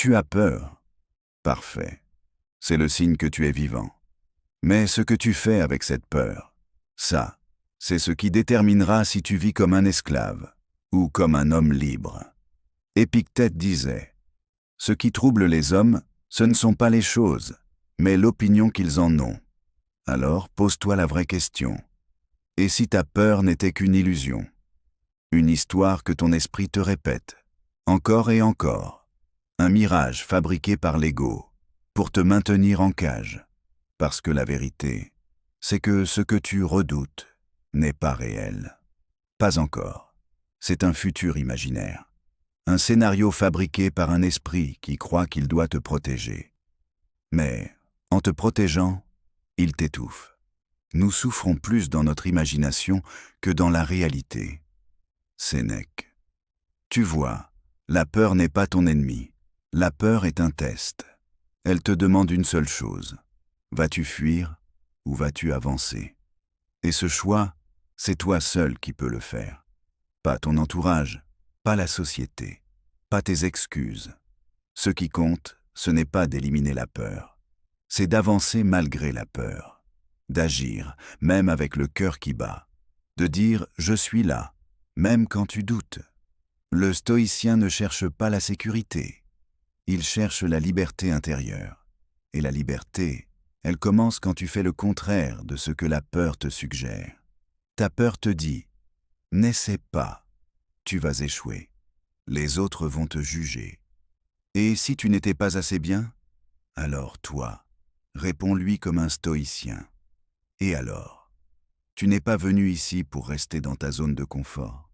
Tu as peur. Parfait. C'est le signe que tu es vivant. Mais ce que tu fais avec cette peur, ça, c'est ce qui déterminera si tu vis comme un esclave ou comme un homme libre. Épictète disait, « Ce qui trouble les hommes, ce ne sont pas les choses, mais l'opinion qu'ils en ont. » Alors pose-toi la vraie question. Et si ta peur n'était qu'une illusion? Une histoire que ton esprit te répète, encore et encore. Un mirage fabriqué par l'ego, pour te maintenir en cage. Parce que la vérité, c'est que ce que tu redoutes n'est pas réel. Pas encore. C'est un futur imaginaire. Un scénario fabriqué par un esprit qui croit qu'il doit te protéger. Mais, en te protégeant, il t'étouffe. Nous souffrons plus dans notre imagination que dans la réalité. Sénèque. Tu vois, la peur n'est pas ton ennemi. La peur est un test. Elle te demande une seule chose. Vas-tu fuir ou vas-tu avancer? Et ce choix, c'est toi seul qui peux le faire. Pas ton entourage, pas la société, pas tes excuses. Ce qui compte, ce n'est pas d'éliminer la peur. C'est d'avancer malgré la peur. D'agir, même avec le cœur qui bat. De dire « je suis là », même quand tu doutes. Le stoïcien ne cherche pas la sécurité. Il cherche la liberté intérieure. Et la liberté, elle commence quand tu fais le contraire de ce que la peur te suggère. Ta peur te dit « n'essaie pas, tu vas échouer. Les autres vont te juger. Et si tu n'étais pas assez bien, alors toi, réponds-lui comme un stoïcien. Et alors? Tu n'es pas venu ici pour rester dans ta zone de confort.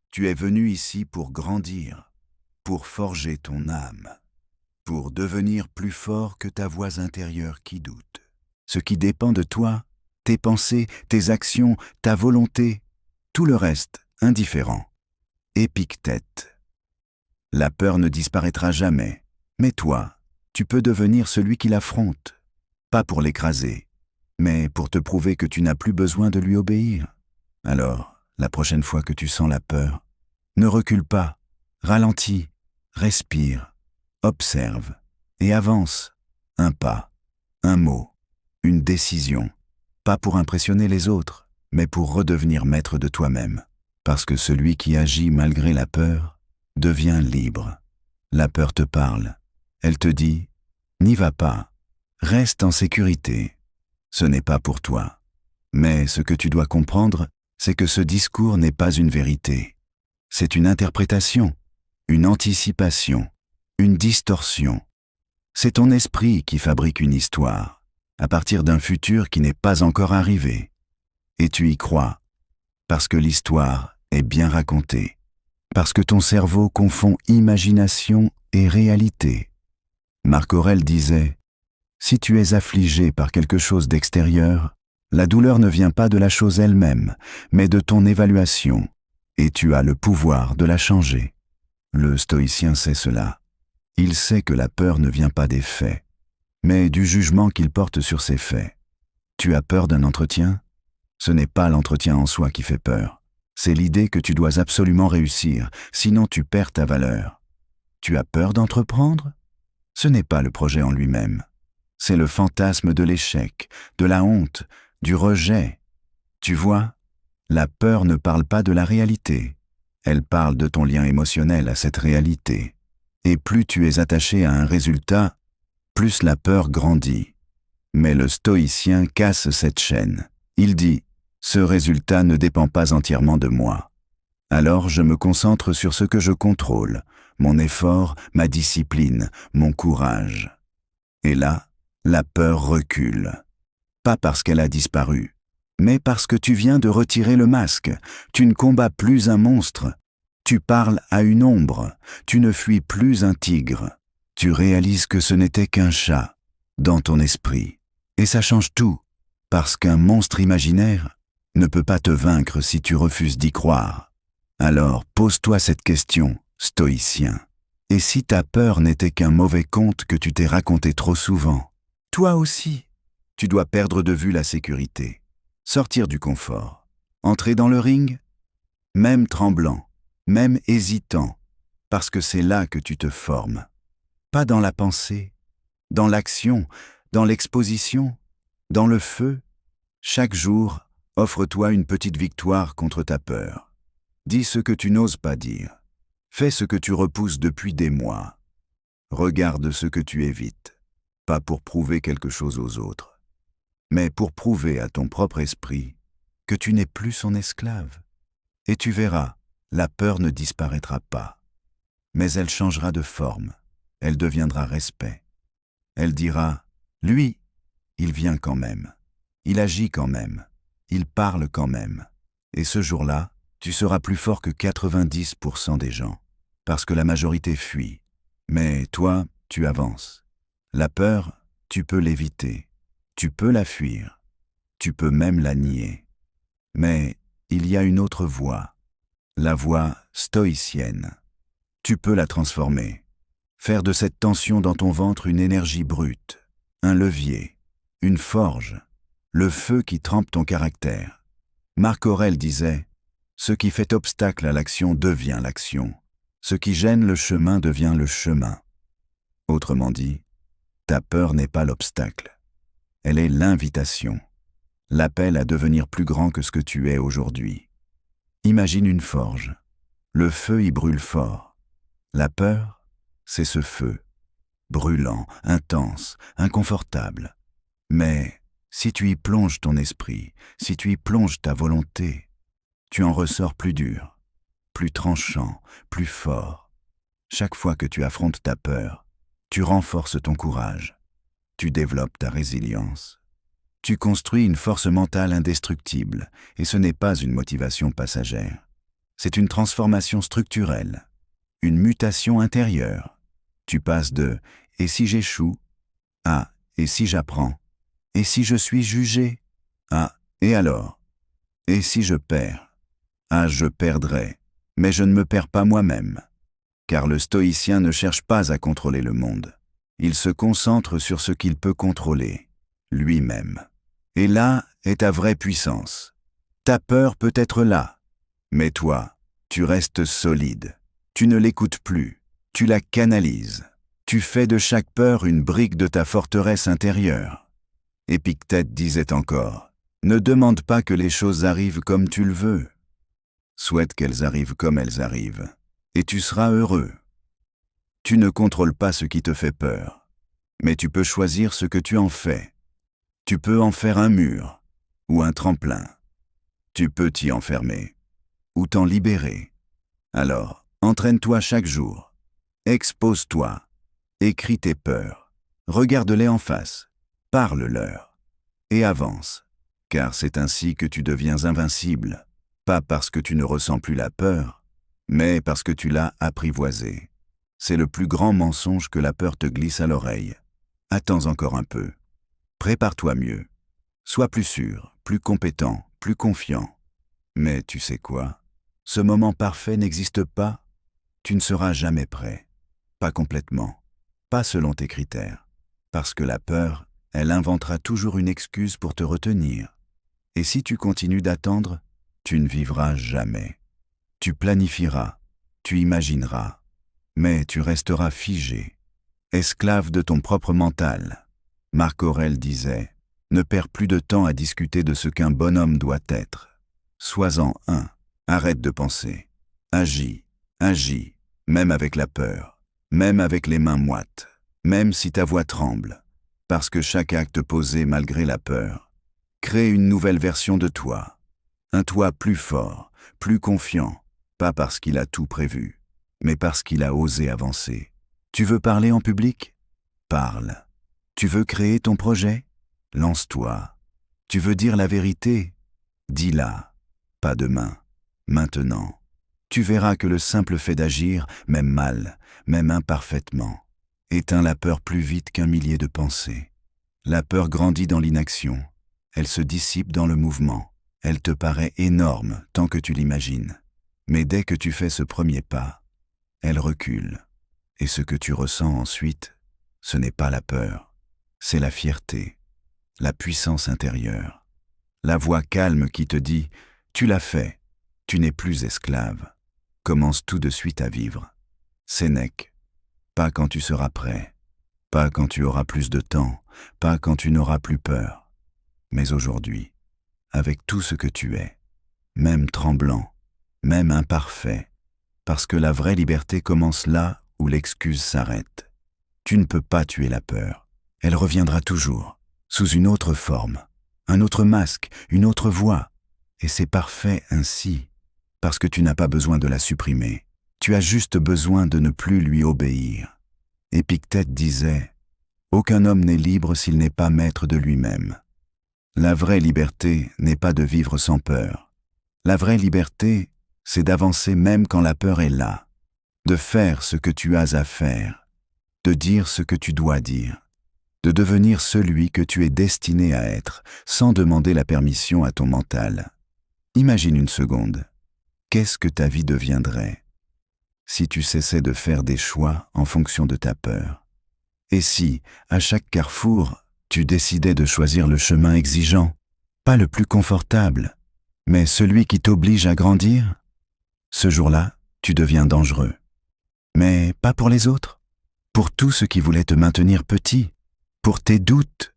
Tu es venu ici pour grandir, pour forger ton âme, pour devenir plus fort que ta voix intérieure qui doute. Ce qui dépend de toi, tes pensées, tes actions, ta volonté, tout le reste, indifférent. Épictète. La peur ne disparaîtra jamais, mais toi, tu peux devenir celui qui l'affronte, pas pour l'écraser, mais pour te prouver que tu n'as plus besoin de lui obéir. Alors, la prochaine fois que tu sens la peur, ne recule pas, ralentis, respire, observe et avance. Un pas, un mot, une décision, pas pour impressionner les autres, mais pour redevenir maître de toi-même. Parce que celui qui agit malgré la peur devient libre. La peur te parle, elle te dit « n'y va pas, reste en sécurité ». Ce n'est pas pour toi. Mais ce que tu dois comprendre, c'est que ce discours n'est pas une vérité. C'est une interprétation, une anticipation, une distorsion. C'est ton esprit qui fabrique une histoire, à partir d'un futur qui n'est pas encore arrivé. Et tu y crois, parce que l'histoire est bien racontée, parce que ton cerveau confond imagination et réalité. Marc Aurèle disait « Si tu es affligé par quelque chose d'extérieur, la douleur ne vient pas de la chose elle-même, mais de ton évaluation, et tu as le pouvoir de la changer. » Le stoïcien sait cela. Il sait que la peur ne vient pas des faits, mais du jugement qu'il porte sur ces faits. Tu as peur d'un entretien? Ce n'est pas l'entretien en soi qui fait peur. C'est l'idée que tu dois absolument réussir, sinon tu perds ta valeur. Tu as peur d'entreprendre? Ce n'est pas le projet en lui-même. C'est le fantasme de l'échec, de la honte, du rejet. Tu vois, la peur ne parle pas de la réalité. Elle parle de ton lien émotionnel à cette réalité. Et plus tu es attaché à un résultat, plus la peur grandit. Mais le stoïcien casse cette chaîne. Il dit « Ce résultat ne dépend pas entièrement de moi. Alors je me concentre sur ce que je contrôle, mon effort, ma discipline, mon courage. » Et là, la peur recule. Pas parce qu'elle a disparu, mais parce que tu viens de retirer le masque. Tu ne combats plus un monstre. Tu parles à une ombre. Tu ne fuis plus un tigre. Tu réalises que ce n'était qu'un chat, dans ton esprit. Et ça change tout, parce qu'un monstre imaginaire ne peut pas te vaincre si tu refuses d'y croire. Alors pose-toi cette question, stoïcien. Et si ta peur n'était qu'un mauvais conte que tu t'es raconté trop souvent? Toi aussi, tu dois perdre de vue la sécurité, sortir du confort, entrer dans le ring, même tremblant, même hésitant, parce que c'est là que tu te formes. pas dans la pensée, dans l'action, dans l'exposition, dans le feu. Chaque jour, offre-toi une petite victoire contre ta peur. Dis ce que tu n'oses pas dire. Fais ce que tu repousses depuis des mois. Regarde ce que tu évites, pas pour prouver quelque chose aux autres, mais pour prouver à ton propre esprit que tu n'es plus son esclave. Et tu verras, la peur ne disparaîtra pas, mais elle changera de forme, elle deviendra respect. Elle dira, lui, il vient quand même, il agit quand même, il parle quand même. Et ce jour-là, tu seras plus fort que 90% des gens, parce que la majorité fuit. Mais toi, tu avances. La peur, tu peux l'éviter, tu peux la fuir, tu peux même la nier. Mais il y a une autre voie, la voie stoïcienne. Tu peux la transformer, faire de cette tension dans ton ventre une énergie brute, un levier, une forge, le feu qui trempe ton caractère. Marc Aurèle disait « Ce qui fait obstacle à l'action devient l'action. Ce qui gêne le chemin devient le chemin. » Autrement dit, ta peur n'est pas l'obstacle. Elle est l'invitation, l'appel à devenir plus grand que ce que tu es aujourd'hui. Imagine une forge. Le feu y brûle fort. La peur, c'est ce feu, brûlant, intense, inconfortable. Mais si tu y plonges ton esprit, si tu y plonges ta volonté, tu en ressors plus dur, plus tranchant, plus fort. Chaque fois que tu affrontes ta peur, tu renforces ton courage, tu développes ta résilience. Tu construis une force mentale indestructible, et ce n'est pas une motivation passagère. C'est une transformation structurelle, une mutation intérieure. Tu passes de « et si j'échoue » à « et si j'apprends » et si je suis jugé à « et alors » et si je perds à « je perdrai », mais je ne me perds pas moi-même. Car le stoïcien ne cherche pas à contrôler le monde. Il se concentre sur ce qu'il peut contrôler, lui-même. Et là est ta vraie puissance. Ta peur peut être là, mais toi, tu restes solide. Tu ne l'écoutes plus, tu la canalises. Tu fais de chaque peur une brique de ta forteresse intérieure. Épictète disait encore, « Ne demande pas que les choses arrivent comme tu le veux. Souhaite qu'elles arrivent comme elles arrivent, et tu seras heureux. » Tu ne contrôles pas ce qui te fait peur, mais tu peux choisir ce que tu en fais. Tu peux en faire un mur ou un tremplin. Tu peux t'y enfermer ou t'en libérer. Alors, entraîne-toi chaque jour. Expose-toi. Écris tes peurs. Regarde-les en face. Parle-leur. Et avance. Car c'est ainsi que tu deviens invincible. Pas parce que tu ne ressens plus la peur, mais parce que tu l'as apprivoisée. C'est le plus grand mensonge que la peur te glisse à l'oreille. Attends encore un peu. Prépare-toi mieux. Sois plus sûr, plus compétent, plus confiant. Mais tu sais quoi? Ce moment parfait n'existe pas. Tu ne seras jamais prêt. Pas complètement. Pas selon tes critères. Parce que la peur, elle inventera toujours une excuse pour te retenir. Et si tu continues d'attendre, tu ne vivras jamais. Tu planifieras, tu imagineras, mais tu resteras figé, esclave de ton propre mental. Marc Aurèle disait « Ne perds plus de temps à discuter de ce qu'un bonhomme doit être. Sois-en un, arrête de penser. Agis, agis, même avec la peur, même avec les mains moites, même si ta voix tremble, parce que chaque acte posé malgré la peur crée une nouvelle version de toi. Un toi plus fort, plus confiant, pas parce qu'il a tout prévu, mais parce qu'il a osé avancer. Tu veux parler en public? Parle. Tu veux créer ton projet? Lance-toi. Tu veux dire la vérité? Dis-la. Pas demain, maintenant. Tu verras que le simple fait d'agir, même mal, même imparfaitement, éteint la peur plus vite qu'un millier de pensées. La peur grandit dans l'inaction. Elle se dissipe dans le mouvement. Elle te paraît énorme tant que tu l'imagines. Mais dès que tu fais ce premier pas, elle recule. Et ce que tu ressens ensuite, ce n'est pas la peur, c'est la fierté, la puissance intérieure. La voix calme qui te dit « Tu l'as fait, tu n'es plus esclave. Commence tout de suite à vivre. » Sénèque. pas quand tu seras prêt, pas quand tu auras plus de temps, pas quand tu n'auras plus peur, mais aujourd'hui, avec tout ce que tu es, même tremblant, même imparfait, parce que la vraie liberté commence là où l'excuse s'arrête. Tu ne peux pas tuer la peur, elle reviendra toujours, sous une autre forme, un autre masque, une autre voix, et c'est parfait ainsi, parce que tu n'as pas besoin de la supprimer, tu as juste besoin de ne plus lui obéir. Épictète disait « Aucun homme n'est libre s'il n'est pas maître de lui-même ». La vraie liberté n'est pas de vivre sans peur. La vraie liberté, c'est d'avancer même quand la peur est là, de faire ce que tu as à faire, de dire ce que tu dois dire, de devenir celui que tu es destiné à être, sans demander la permission à ton mental. Imagine une seconde, qu'est-ce que ta vie deviendrait si tu cessais de faire des choix en fonction de ta peur? Et si, à chaque carrefour, tu décidais de choisir le chemin exigeant, pas le plus confortable, mais celui qui t'oblige à grandir? Ce jour-là, tu deviens dangereux. Mais pas pour les autres, pour tout ce qui voulait te maintenir petit, pour tes doutes,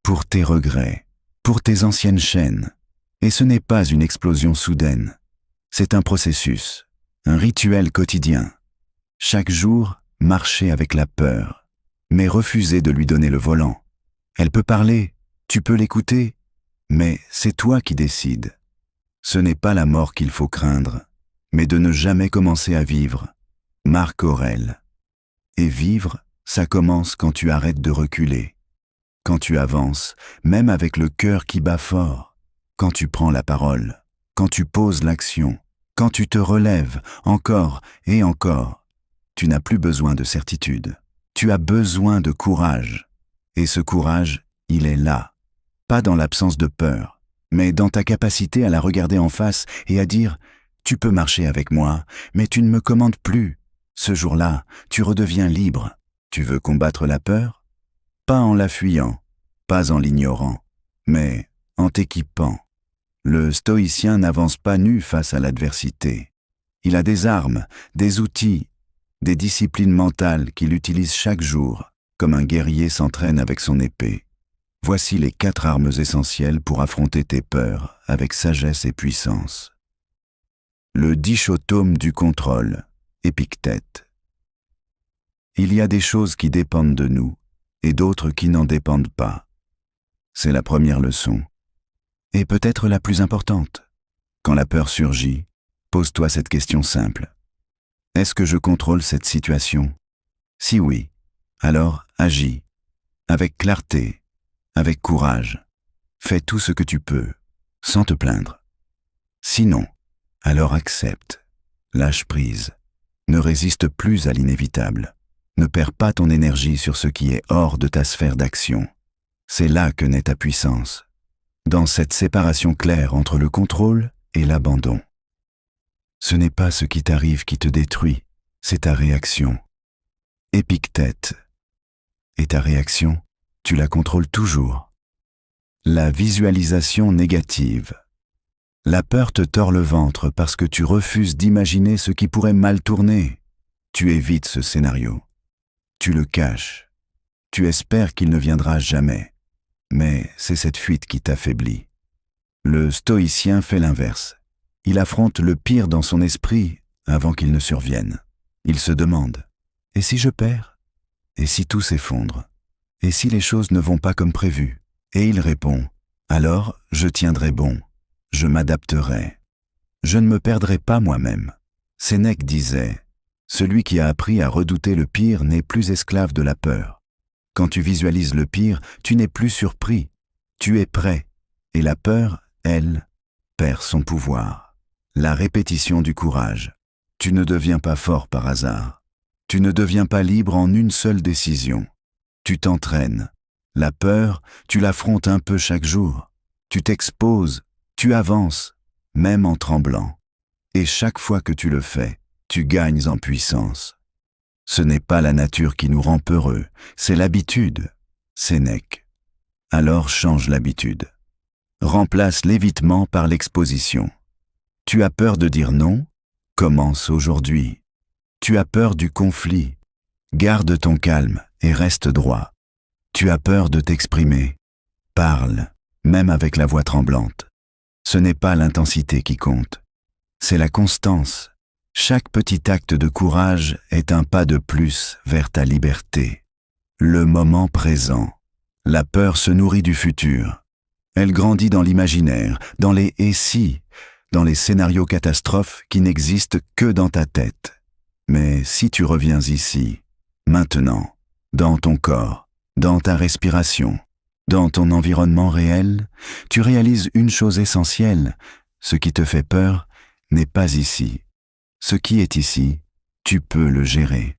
pour tes regrets, pour tes anciennes chaînes. Et ce n'est pas une explosion soudaine, c'est un processus, un rituel quotidien. Chaque jour, marcher avec la peur, mais refuser de lui donner le volant. Elle peut parler, tu peux l'écouter, mais c'est toi qui décides. Ce n'est pas la mort qu'il faut craindre, mais de ne jamais commencer à vivre. Marc Aurèle. Et vivre, ça commence quand tu arrêtes de reculer. Quand tu avances, même avec le cœur qui bat fort. Quand tu prends la parole, quand tu poses l'action, quand tu te relèves encore et encore. Tu n'as plus besoin de certitude. Tu as besoin de courage. Et ce courage, il est là. Pas dans l'absence de peur, mais dans ta capacité à la regarder en face et à dire « Tu peux marcher avec moi, mais tu ne me commandes plus. » Ce jour-là, tu redeviens libre. Tu veux combattre la peur? Pas en la fuyant, pas en l'ignorant, mais en t'équipant. Le stoïcien n'avance pas nu face à l'adversité. Il a des armes, des outils, des disciplines mentales qu'il utilise chaque jour, comme un guerrier s'entraîne avec son épée. Voici les 4 armes essentielles pour affronter tes peurs avec sagesse et puissance. Le dichotome du contrôle, Épictète. Il y a des choses qui dépendent de nous et d'autres qui n'en dépendent pas. C'est la première leçon. Et peut-être la plus importante. Quand la peur surgit, pose-toi cette question simple. Est-ce que je contrôle cette situation? Si oui, alors agis, avec clarté, avec courage. Fais tout ce que tu peux, sans te plaindre. Sinon, alors accepte, lâche prise, ne résiste plus à l'inévitable. Ne perds pas ton énergie sur ce qui est hors de ta sphère d'action. C'est là que naît ta puissance. Dans cette séparation claire entre le contrôle et l'abandon. Ce n'est pas ce qui t'arrive qui te détruit, c'est ta réaction. Épictète. Et ta réaction, tu la contrôles toujours. La visualisation négative. La peur te tord le ventre parce que tu refuses d'imaginer ce qui pourrait mal tourner. Tu évites ce scénario. Tu le caches. Tu espères qu'il ne viendra jamais. Mais c'est cette fuite qui t'affaiblit. Le stoïcien fait l'inverse. Il affronte le pire dans son esprit avant qu'il ne survienne. Il se demande « Et si je perds? Et si tout s'effondre? Et si les choses ne vont pas comme prévu ?» Et il répond « Alors, je tiendrai bon. Je m'adapterai. Je ne me perdrai pas moi-même. » Sénèque disait « Celui qui a appris à redouter le pire n'est plus esclave de la peur. » Quand tu visualises le pire, tu n'es plus surpris, tu es prêt, et la peur, elle, perd son pouvoir. La répétition du courage. Tu ne deviens pas fort par hasard. Tu ne deviens pas libre en une seule décision. Tu t'entraînes. La peur, tu l'affrontes un peu chaque jour. Tu t'exposes, tu avances, même en tremblant. Et chaque fois que tu le fais, tu gagnes en puissance. Ce n'est pas la nature qui nous rend peureux, c'est l'habitude. Sénèque. Alors change l'habitude. Remplace l'évitement par l'exposition. Tu as peur de dire non? Commence aujourd'hui. Tu as peur du conflit? Garde ton calme et reste droit. Tu as peur de t'exprimer. Parle, même avec la voix tremblante. Ce n'est pas l'intensité qui compte, c'est la constance. Chaque petit acte de courage est un pas de plus vers ta liberté. Le moment présent. La peur se nourrit du futur. Elle grandit dans l'imaginaire, dans les « et si », dans les scénarios catastrophes qui n'existent que dans ta tête. Mais si tu reviens ici, maintenant, dans ton corps, dans ta respiration, dans ton environnement réel, tu réalises une chose essentielle. Ce qui te fait peur n'est pas ici. Ce qui est ici, tu peux le gérer.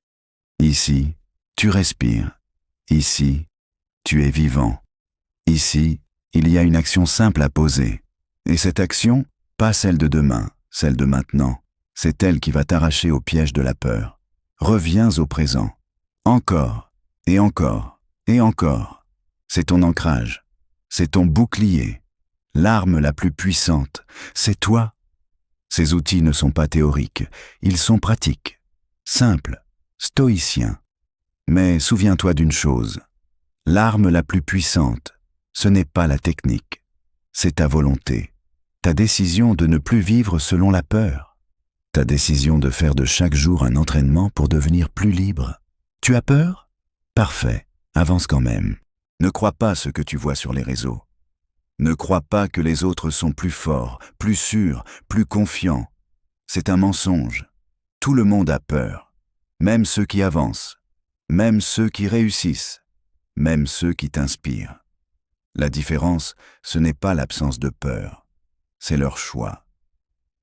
Ici, tu respires. Ici, tu es vivant. Ici, il y a une action simple à poser. Et cette action, pas celle de demain, celle de maintenant, c'est elle qui va t'arracher au piège de la peur. Reviens au présent. Encore, et encore, et encore. C'est ton ancrage. C'est ton bouclier. L'arme la plus puissante, c'est toi. Ces outils ne sont pas théoriques, ils sont pratiques, simples, stoïciens. Mais souviens-toi d'une chose, l'arme la plus puissante, ce n'est pas la technique, c'est ta volonté, ta décision de ne plus vivre selon la peur, ta décision de faire de chaque jour un entraînement pour devenir plus libre. Tu as peur? Parfait, avance quand même. Ne crois pas ce que tu vois sur les réseaux. Ne crois pas que les autres sont plus forts, plus sûrs, plus confiants. C'est un mensonge. Tout le monde a peur. Même ceux qui avancent. Même ceux qui réussissent. Même ceux qui t'inspirent. La différence, ce n'est pas l'absence de peur. C'est leur choix.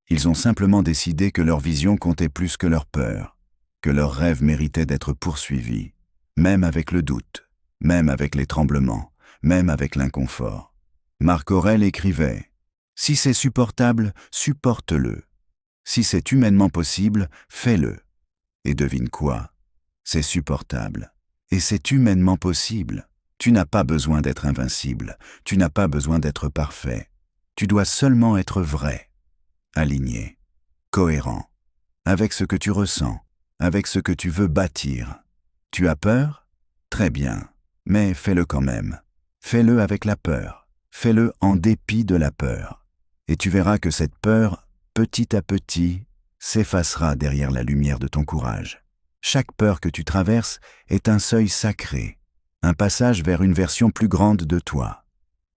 Ils ont simplement décidé que leur vision comptait plus que leur peur, que leurs rêves méritaient d'être poursuivis, même avec le doute, même avec les tremblements, même avec l'inconfort. Marc Aurèle écrivait « Si c'est supportable, supporte-le. Si c'est humainement possible, fais-le. » Et devine quoi? C'est supportable. Et c'est humainement possible. Tu n'as pas besoin d'être invincible. Tu n'as pas besoin d'être parfait. Tu dois seulement être vrai, aligné, cohérent, avec ce que tu ressens, avec ce que tu veux bâtir. Tu as peur? Très bien, mais fais-le quand même. Fais-le avec la peur. Fais-le en dépit de la peur. Et tu verras que cette peur, petit à petit, s'effacera derrière la lumière de ton courage. Chaque peur que tu traverses est un seuil sacré, un passage vers une version plus grande de toi.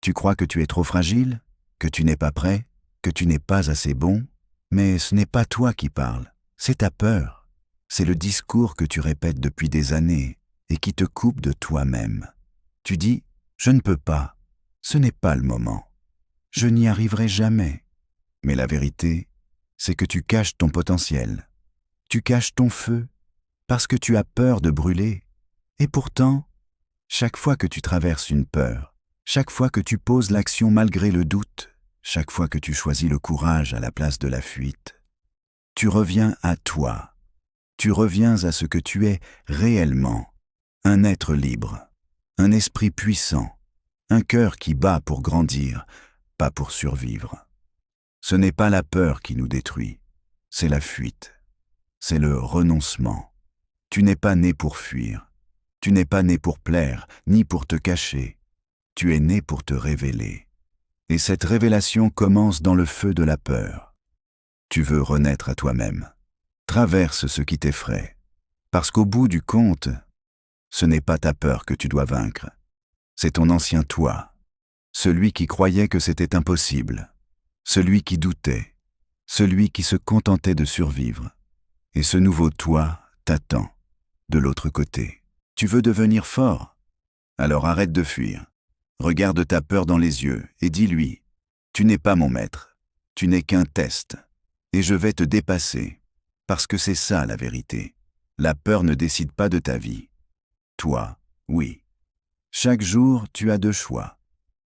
Tu crois que tu es trop fragile, que tu n'es pas prêt, que tu n'es pas assez bon, mais ce n'est pas toi qui parles, c'est ta peur. C'est le discours que tu répètes depuis des années et qui te coupe de toi-même. Tu dis « je ne peux pas ». Ce n'est pas le moment. Je n'y arriverai jamais. Mais la vérité, c'est que tu caches ton potentiel. Tu caches ton feu parce que tu as peur de brûler. Et pourtant, chaque fois que tu traverses une peur, chaque fois que tu poses l'action malgré le doute, chaque fois que tu choisis le courage à la place de la fuite, tu reviens à toi. Tu reviens à ce que tu es réellement. Un être libre, un esprit puissant, un cœur qui bat pour grandir, pas pour survivre. Ce n'est pas la peur qui nous détruit, c'est la fuite, c'est le renoncement. Tu n'es pas né pour fuir, tu n'es pas né pour plaire, ni pour te cacher. Tu es né pour te révéler. Et cette révélation commence dans le feu de la peur. Tu veux renaître à toi-même. Traverse ce qui t'effraie, parce qu'au bout du compte, ce n'est pas ta peur que tu dois vaincre. C'est ton ancien toi, celui qui croyait que c'était impossible, celui qui doutait, celui qui se contentait de survivre. Et ce nouveau toi t'attend, de l'autre côté. Tu veux devenir fort? Alors arrête de fuir. Regarde ta peur dans les yeux et dis-lui « Tu n'es pas mon maître, tu n'es qu'un test, et je vais te dépasser. » Parce que c'est ça la vérité. La peur ne décide pas de ta vie. Toi, oui. Chaque jour, tu as deux choix.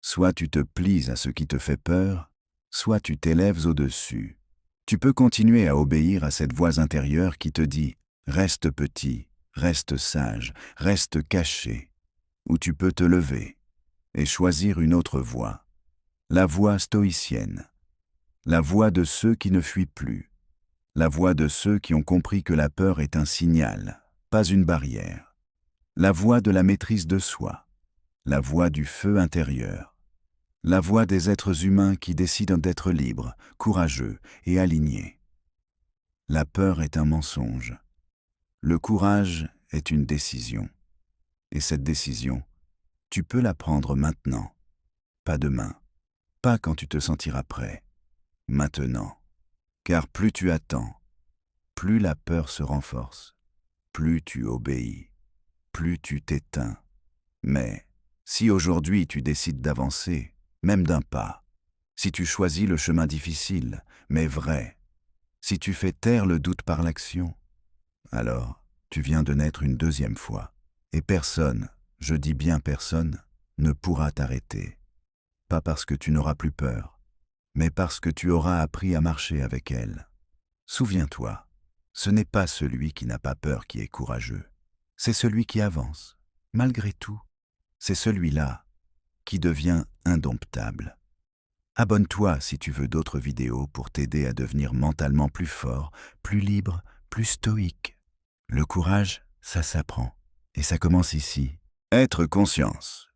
Soit tu te plies à ce qui te fait peur, soit tu t'élèves au-dessus. Tu peux continuer à obéir à cette voix intérieure qui te dit « Reste petit, reste sage, reste caché ». Ou tu peux te lever et choisir une autre voie. La voie stoïcienne. La voie de ceux qui ne fuient plus. La voie de ceux qui ont compris que la peur est un signal, pas une barrière. La voie de la maîtrise de soi, la voie du feu intérieur, la voie des êtres humains qui décident d'être libres, courageux et alignés. La peur est un mensonge. Le courage est une décision. Et cette décision, tu peux la prendre maintenant, pas demain, pas quand tu te sentiras prêt, maintenant. Car plus tu attends, plus la peur se renforce, plus tu obéis, plus tu t'éteins. Mais si aujourd'hui tu décides d'avancer, même d'un pas, si tu choisis le chemin difficile, mais vrai, si tu fais taire le doute par l'action, alors tu viens de naître une deuxième fois. Et personne, je dis bien personne, ne pourra t'arrêter. Pas parce que tu n'auras plus peur, mais parce que tu auras appris à marcher avec elle. Souviens-toi, ce n'est pas celui qui n'a pas peur qui est courageux, c'est celui qui avance, malgré tout. C'est celui-là qui devient indomptable. Abonne-toi si tu veux d'autres vidéos pour t'aider à devenir mentalement plus fort, plus libre, plus stoïque. Le courage, ça s'apprend. Et ça commence ici. Être conscience.